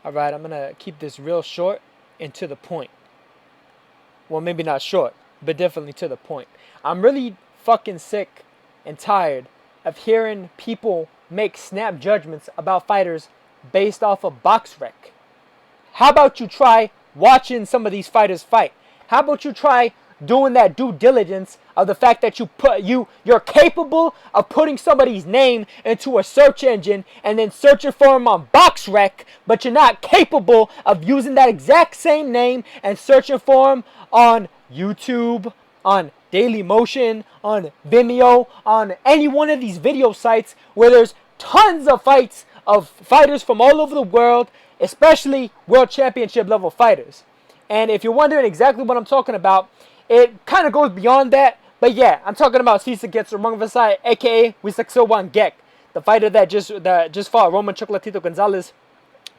Alright, I'm going to keep this real short and to the point. Well, maybe not short, but definitely to the point. I'm really fucking sick and tired of hearing people make snap judgments about fighters based off of Boxrec. How about you try watching some of these fighters fight? How about you try doing that due diligence of the fact that you're capable of putting somebody's name into a search engine and then searching for them on Boxrec, but you're not capable of using that exact same name and searching for them on YouTube, on Dailymotion, on Vimeo, on any one of these video sites where there's tons of fights of fighters from all over the world, especially world championship level fighters. And if you're wondering exactly what I'm talking about, it kind of goes beyond that. But yeah, I'm talking about Cisa gets Vasai, aka Wisaksowan Gek, the fighter that just fought Roman Chocolatito Gonzalez.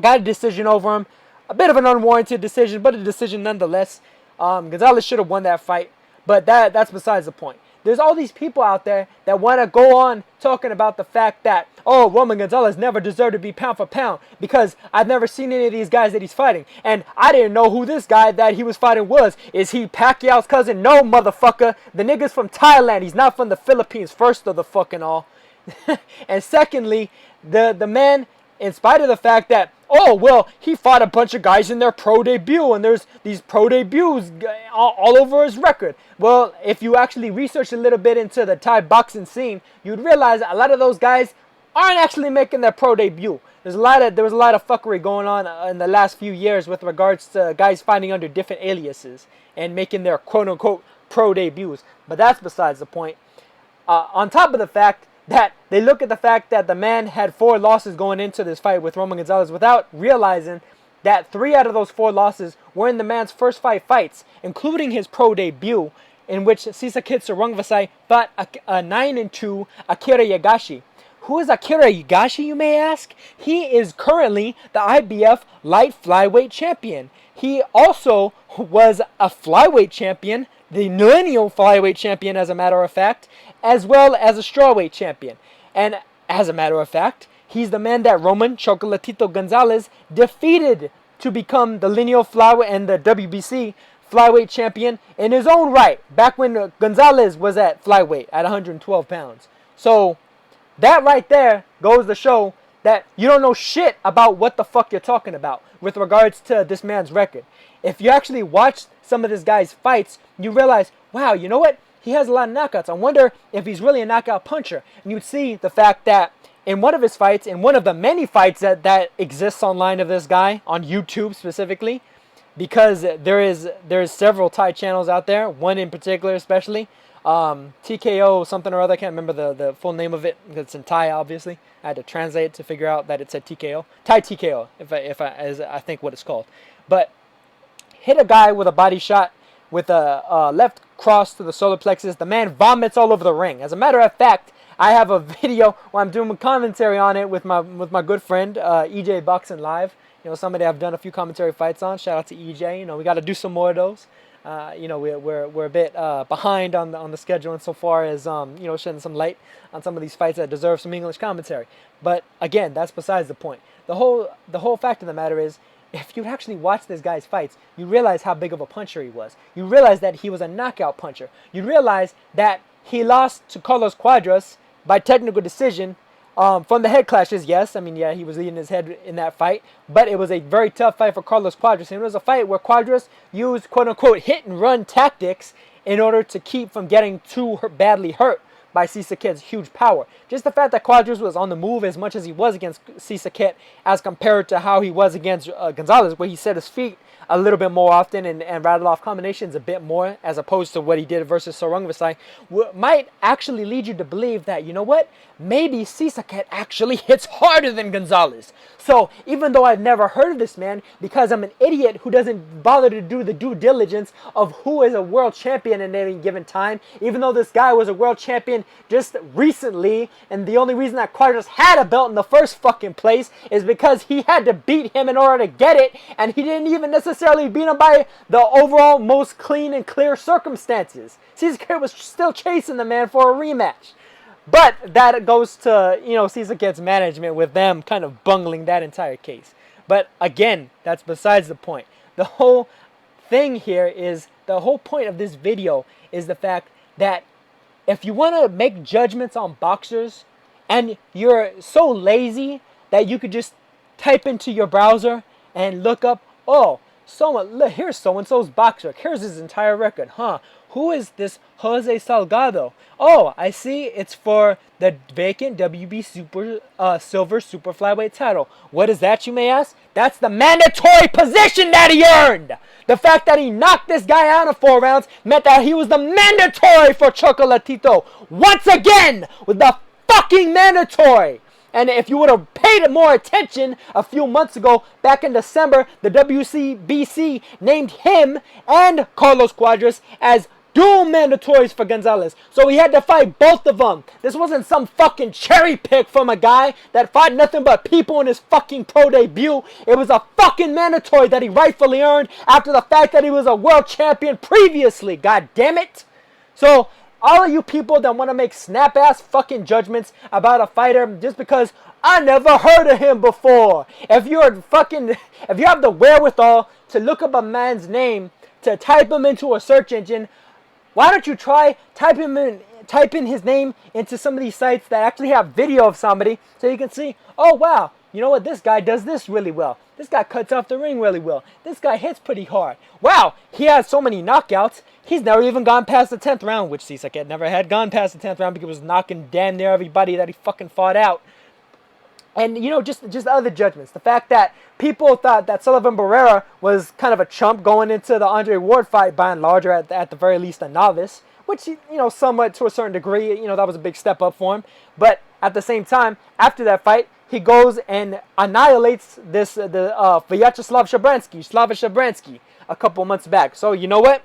Got a decision over him. A bit of an unwarranted decision, but a decision nonetheless. Gonzalez should have won that fight, but that's besides the point. There's all these people out there that want to go on talking about the fact that, oh, Roman Gonzalez never deserved to be pound for pound because I've never seen any of these guys that he's fighting. And I didn't know who this guy that he was fighting was. Is he Pacquiao's cousin? No, motherfucker. The nigga's from Thailand. He's not from the Philippines, first of the fucking all. And secondly, the man, in spite of the fact that, oh, well, he fought a bunch of guys in their pro debut, and there's these pro debuts all over his record. Well, if you actually research a little bit into the Thai boxing scene, you'd realize a lot of those guys aren't actually making their pro debut. There was a lot of fuckery going on in the last few years with regards to guys fighting under different aliases and making their quote-unquote pro debuts. But that's besides the point. On top of the fact that they look at the fact that the man had 4 losses going into this fight with Roman Gonzalez without realizing that 3 out of those 4 losses were in the man's first 5 fights, including his pro debut, in which Sisakit Sarungvasai fought a 9-2 Akira Yagashi. Who is Akira Yagashi, you may ask? He is currently the IBF light flyweight champion. He also was a flyweight champion, the lineal flyweight champion as a matter of fact, as well as a strawweight champion. And as a matter of fact, he's the man that Roman Chocolatito Gonzalez defeated to become the lineal flyweight and the WBC flyweight champion in his own right, back when Gonzalez was at flyweight at 112 pounds. So that right there goes to show that you don't know shit about what the fuck you're talking about with regards to this man's record. If you actually watch some of this guy's fights, you realize, wow, you know what? He has a lot of knockouts. I wonder if he's really a knockout puncher. And you'd see the fact that in one of his fights, in one of the many fights that exists online of this guy, on YouTube specifically, because there's several Thai channels out there, one in particular especially, TKO something or other, I can't remember the full name of it, because it's in Thai obviously. I had to translate it to figure out that it said TKO. Thai TKO, as I think what it's called. But hit a guy with a body shot with a left cross to the solar plexus. The man vomits all over the ring. As a matter of fact, I have a video where I'm doing a commentary on it with my good friend EJ Boxing Live. You know, somebody I've done a few commentary fights on. Shout out to EJ. You know, we got to do some more of those. You know, we're a bit behind on the schedule insofar as you know, shedding some light on some of these fights that deserve some English commentary. But again, that's besides the point. The whole fact of the matter is, if you'd actually watch this guy's fights, you realize how big of a puncher he was. You realize that he was a knockout puncher. You realize that he lost to Carlos Cuadras by technical decision from the head clashes. Yes, I mean, yeah, he was leading his head in that fight, but it was a very tough fight for Carlos Cuadras. And it was a fight where Cuadras used quote-unquote hit-and-run tactics in order to keep from getting too badly hurt by Sisakit's huge power. Just the fact that Cuadras was on the move as much as he was against Sisakit as compared to how he was against Gonzalez, where he set his feet a little bit more often and rattled off combinations a bit more as opposed to what he did versus Sarungvasai, might actually lead you to believe that, you know what, maybe Sisakit actually hits harder than Gonzalez. So even though I've never heard of this man, because I'm an idiot who doesn't bother to do the due diligence of who is a world champion at any given time, even though this guy was a world champion just recently, and the only reason that Cuadras had a belt in the first fucking place is because he had to beat him in order to get it, and he didn't even necessarily beat him by the overall most clean and clear circumstances. Sisakit was still chasing the man for a rematch. But that goes to, you know, Sisakit's management with them kind of bungling that entire case. But again, that's besides the point. The whole thing here is, the whole point of this video is the fact that if you want to make judgments on boxers and you're so lazy that you could just type into your browser and look up, oh, here's so-and-so's boxer. Here's his entire record. Who is this Jose Salgado? Oh, I see it's for the vacant WB Silver Super Flyweight title. What is that, you may ask? That's the mandatory position that he earned. The fact that he knocked this guy out in 4 rounds meant that he was the mandatory for Chocolatito. Once again, with the fucking mandatory. And if you would have paid more attention a few months ago, back in December, the WCBC named him and Carlos Cuadras as dual mandatories for Gonzalez. So he had to fight both of them. This wasn't some fucking cherry pick from a guy that fought nothing but people in his fucking pro debut. It was a fucking mandatory that he rightfully earned after the fact that he was a world champion previously. God damn it. So all of you people that want to make snap-ass fucking judgments about a fighter just because I never heard of him before. If you have the wherewithal to look up a man's name, to type him into a search engine, why don't you try type in his name into some of these sites that actually have video of somebody so you can see, oh wow, you know what, this guy does this really well. This guy cuts off the ring really well. This guy hits pretty hard. Wow, he has so many knockouts. He's never even gone past the 10th round, which Sisaket never had gone past the 10th round because he was knocking damn near everybody that he fucking fought out. And, you know, just other judgments. The fact that people thought that Sullivan Barrera was kind of a chump going into the Andre Ward fight, by and large, or at the very least a novice, which, you know, somewhat to a certain degree, you know, that was a big step up for him. But at the same time, after that fight, he goes and annihilates Vyacheslav Shabransky a couple months back. So, you know what?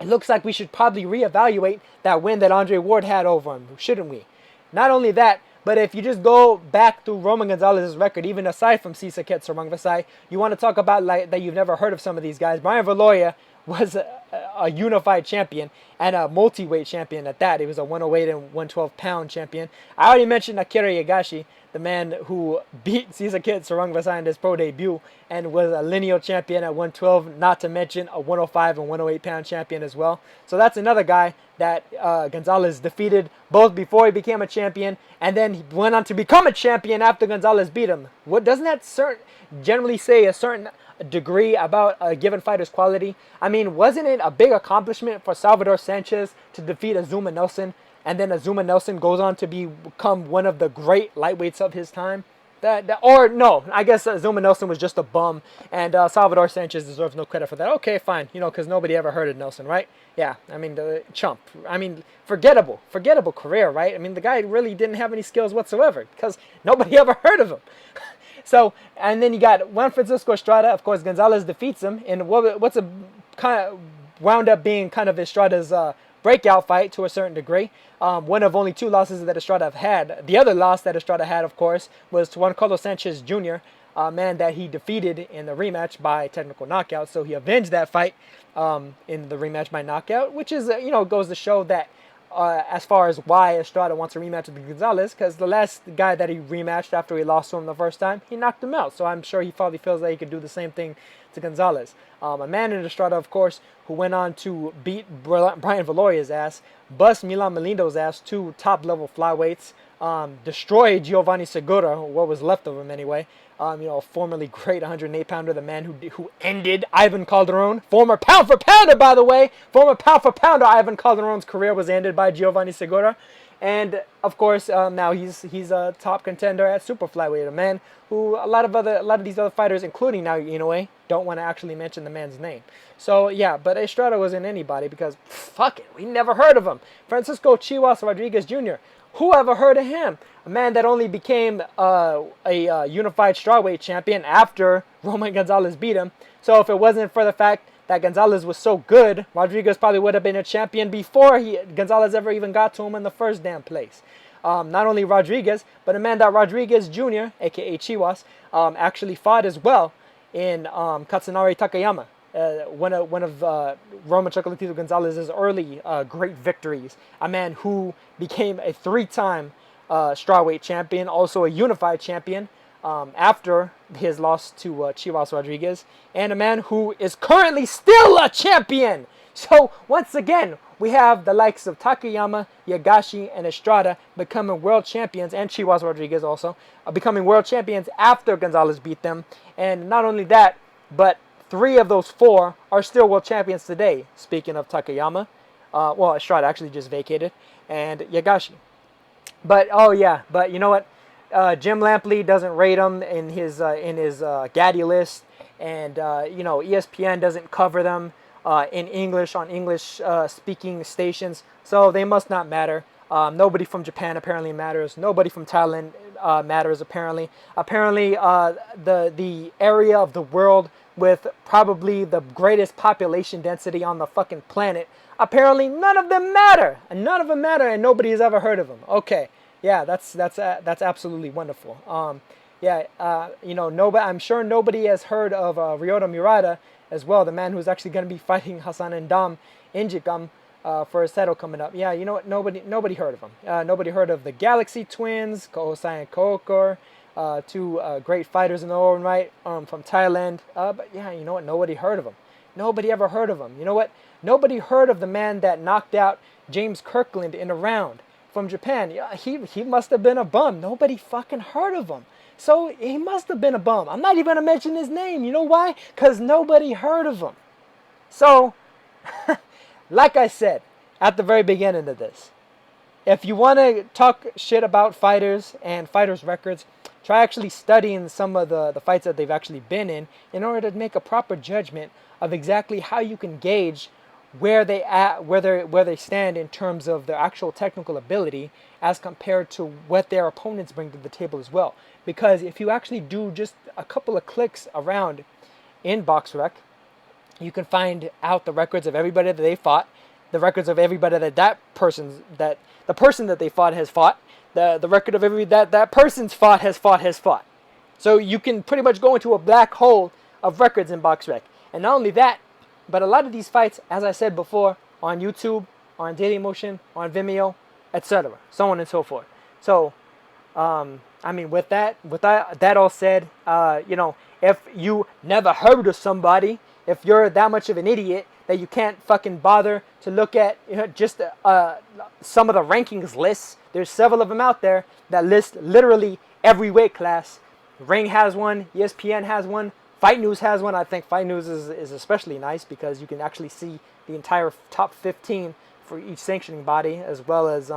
It looks like we should probably reevaluate that win that Andre Ward had over him, shouldn't we? Not only that, but if you just go back through Roman Gonzalez's record, even aside from Sisaket Sarangvasai, you want to talk about like that you've never heard of some of these guys. Brian Valoria was a unified champion and a multi-weight champion at that. He was a 108 and 112 pound champion. I already mentioned Akira Yagashi, the man who beat Sisaket Sarangvasai in his pro debut and was a lineal champion at 112, not to mention a 105 and 108 pound champion as well. So that's another guy that Gonzalez defeated both before he became a champion, and then he went on to become a champion after Gonzalez beat him. What doesn't that generally say a certain degree about a given fighter's quality? I mean, wasn't it a big accomplishment for Salvador Sanchez to defeat Azuma Nelson, and then Azuma Nelson goes on to become one of the great lightweights of his time? Or no, I guess Azuma Nelson was just a bum, and Salvador Sanchez deserves no credit for that. Okay, fine, you know, because nobody ever heard of Nelson, right? Yeah, I mean, the chump. I mean, forgettable career, right? I mean, the guy really didn't have any skills whatsoever because nobody ever heard of him. So, and then you got Juan Francisco Estrada. Of course, Gonzalez defeats him in what's a kind of wound up being kind of Estrada's breakout fight to a certain degree. One of only 2 losses that Estrada have had. The other loss that Estrada had, of course, was to Juan Carlos Sanchez Jr., a man that he defeated in the rematch by technical knockout. So he avenged that fight in the rematch by knockout, which is, you know, goes to show that as far as why Estrada wants a rematch with Gonzalez, because the last guy that he rematched after he lost to him the first time, he knocked him out. So I'm sure he probably feels that he could do the same thing to Gonzalez. A man in Estrada, of course, who went on to beat Brian Valoria's ass, bust Milan Melindo's ass, 2 top-level flyweights, destroyed Giovanni Segura, what was left of him anyway. You know, formerly great 108-pounder, the man who ended Ivan Calderon. Former pound-for-pounder, by the way. Former pound-for-pounder Ivan Calderon's career was ended by Giovanni Segura. And, of course, now he's a top contender at super flyweight, a man who a lot of these other fighters, including now Inoue, don't want to actually mention the man's name. So, yeah, but Estrada wasn't anybody because, fuck it, we never heard of him. Francisco Chihuas Rodriguez Jr., who ever heard of him? A man that only became a unified strawweight champion after Roman Gonzalez beat him. So if it wasn't for the fact that Gonzalez was so good, Rodriguez probably would have been a champion before Gonzalez ever even got to him in the first damn place. Not only Rodriguez, but a man that Rodriguez Jr., a.k.a. Chihuas, actually fought as well in Katsunari Takayama. One of Roman Chocolatito Gonzalez's early great victories. A man who became a 3-time strawweight champion, also a unified champion. after his loss to Chivas Rodriguez, and a man who is currently still a champion. So once again, we have the likes of Takayama, Yagashi, and Estrada becoming world champions, and Chivas Rodriguez also becoming world champions after Gonzalez beat them. And not only that, but 3 of those 4 are still world champions today. Speaking of Takayama, well, Estrada actually just vacated, and Yagashi. But oh yeah, but you know what? Jim Lampley doesn't rate them in his Gaddy list, and ESPN doesn't cover them in English on English speaking stations, so they must not matter. Nobody from Japan apparently matters. Nobody from Thailand matters apparently. Apparently, the area of the world with probably the greatest population density on the fucking planet, apparently none of them matter, and none of them matter, and nobody has ever heard of them. Okay. Yeah, that's absolutely wonderful. Nobody. I'm sure nobody has heard of Ryota Murata as well, the man who's actually going to be fighting Hassan Endam in Jikam for his title coming up. Yeah, you know what? Nobody heard of him. Nobody heard of the Galaxy Twins, Kohosai and Kokor, 2 great fighters in their own right from Thailand. But yeah, you know what? Nobody heard of them. Nobody ever heard of him. You know what? Nobody heard of the man that knocked out James Kirkland in a round from Japan. Yeah, he must have been a bum. Nobody fucking heard of him. So he must have been a bum. I'm not even going to mention his name. You know why? Because nobody heard of him. So, like I said at the very beginning of this, if you want to talk shit about fighters and fighters' records, try actually studying some of the fights that they've actually been in order to make a proper judgment of exactly how you can gauge where they stand in terms of their actual technical ability as compared to what their opponents bring to the table as well. Because if you actually do just a couple of clicks around in Boxrec, you can find out the records of everybody that they fought, the records of everybody that the person that they fought has fought, the record of that person's fought has fought. So you can pretty much go into a black hole of records in Boxrec. And not only that, but a lot of these fights, as I said before, on YouTube, on Dailymotion, on Vimeo, etc., so on and so forth. So, with that all said, if you never heard of somebody, if you're that much of an idiot that you can't fucking bother to look at just some of the rankings lists, there's several of them out there that list literally every weight class. Ring has one, ESPN has one, Fight News has one. I think Fight News is especially nice because you can actually see the entire top 15 for each sanctioning body, as well as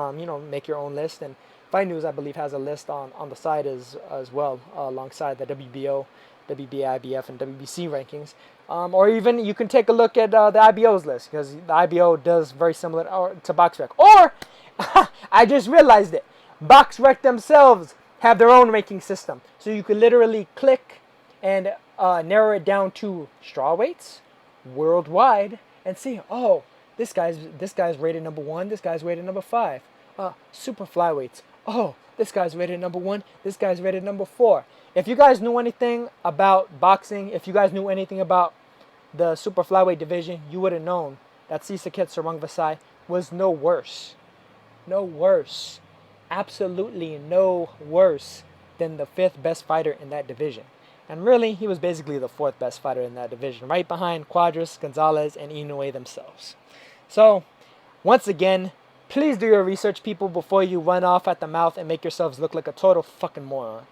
make your own list. And Fight News, I believe, has a list on the side as well, alongside the WBO, WBA, IBF, and WBC rankings. Or even you can take a look at the IBO's list, because the IBO does very similar to Boxrec. Or I just realized it, Boxrec themselves have their own ranking system, so you could literally click and narrow it down to straw weights worldwide and see, oh, this guy's rated number 1, this guy's rated number 5. Super flyweights, oh, this guy's rated number 1, this guy's rated number 4. If you guys knew anything about boxing, if you guys knew anything about the super flyweight division, you would have known that Sisaket Sarangvasai was no worse, absolutely no worse than the 5th best fighter in that division. And really, he was basically the 4th best fighter in that division, right behind Cuadras, Gonzalez, and Inoue themselves. So, once again, please do your research, people, before you run off at the mouth and make yourselves look like a total fucking moron.